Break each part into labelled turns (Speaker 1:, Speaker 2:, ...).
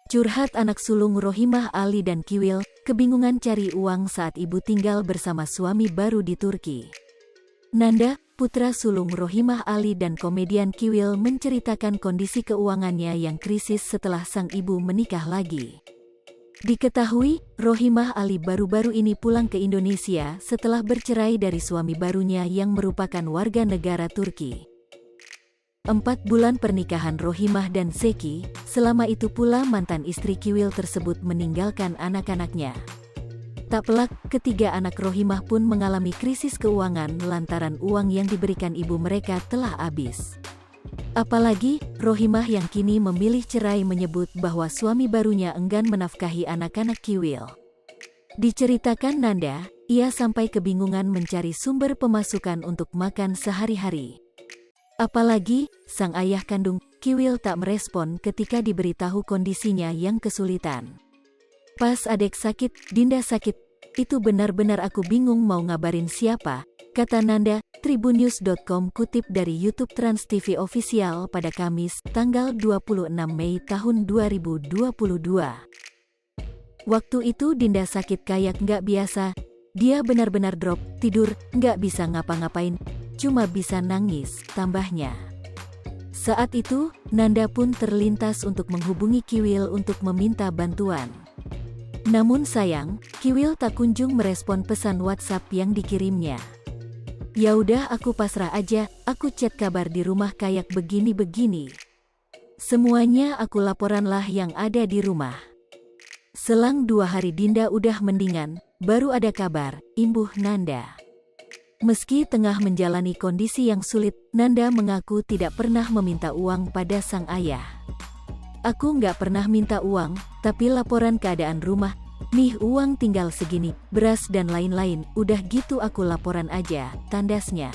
Speaker 1: Curhat anak sulung Rohimah Ali dan Kiwil, kebingungan cari uang saat ibu tinggal bersama suami baru di Turki. Nanda, putra sulung Rohimah Ali dan komedian Kiwil menceritakan kondisi keuangannya yang krisis setelah sang ibu menikah lagi. Diketahui, Rohimah Ali baru-baru ini pulang ke Indonesia setelah bercerai dari suami barunya yang merupakan warga negara Turki. 4 bulan pernikahan Rohimah dan Zeki, selama itu pula mantan istri Kiwil tersebut meninggalkan anak-anaknya. Tak pelak, ketiga anak Rohimah pun mengalami krisis keuangan lantaran uang yang diberikan ibu mereka telah habis. Apalagi, Rohimah yang kini memilih cerai menyebut bahwa suami barunya enggan menafkahi anak-anak Kiwil. Diceritakan Nanda, ia sampai kebingungan mencari sumber pemasukan untuk makan sehari-hari. Apalagi, sang ayah kandung, Kiwil tak merespon ketika diberitahu kondisinya yang kesulitan. Pas adek sakit, Dinda sakit, itu benar-benar aku bingung mau ngabarin siapa, kata Nanda, Tribunnews.com kutip dari YouTube Trans TV Official pada Kamis, tanggal 26 Mei tahun 2022. Waktu itu Dinda sakit kayak nggak biasa, dia benar-benar drop, tidur, nggak bisa ngapa-ngapain, cuma bisa nangis, tambahnya. Saat itu, Nanda pun terlintas untuk menghubungi Kiwil untuk meminta bantuan. Namun sayang, Kiwil tak kunjung merespon pesan WhatsApp yang dikirimnya. Ya udah aku pasrah aja, aku chat kabar di rumah kayak begini-begini. Semuanya aku laporanlah yang ada di rumah. Selang 2 hari Dinda udah mendingan, baru ada kabar, imbuh Nanda. Meski tengah menjalani kondisi yang sulit, Nanda mengaku tidak pernah meminta uang pada sang ayah. Aku nggak pernah minta uang, tapi laporan keadaan rumah, nih uang tinggal segini, beras dan lain-lain, udah gitu aku laporan aja, tandasnya.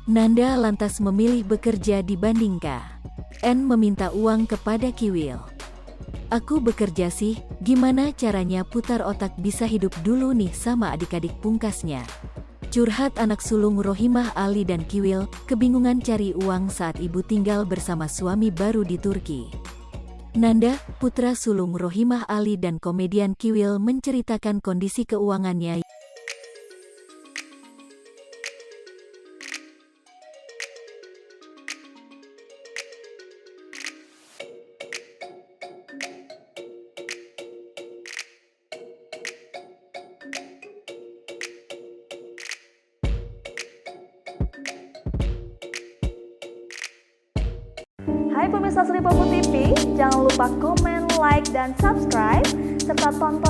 Speaker 1: Nanda lantas memilih bekerja dibandingkan meminta uang kepada Kiwil. Aku bekerja sih, gimana caranya putar otak bisa hidup dulu nih sama adik-adik pungkasnya. Curhat anak sulung Rohimah Ali dan Kiwil, kebingungan cari uang saat ibu tinggal bersama suami baru di Turki. Nanda, putra sulung Rohimah Ali dan komedian Kiwil menceritakan kondisi keuangannya.
Speaker 2: Hai pemirsa Sri Popo TV, jangan lupa komen, like, dan subscribe, serta tonton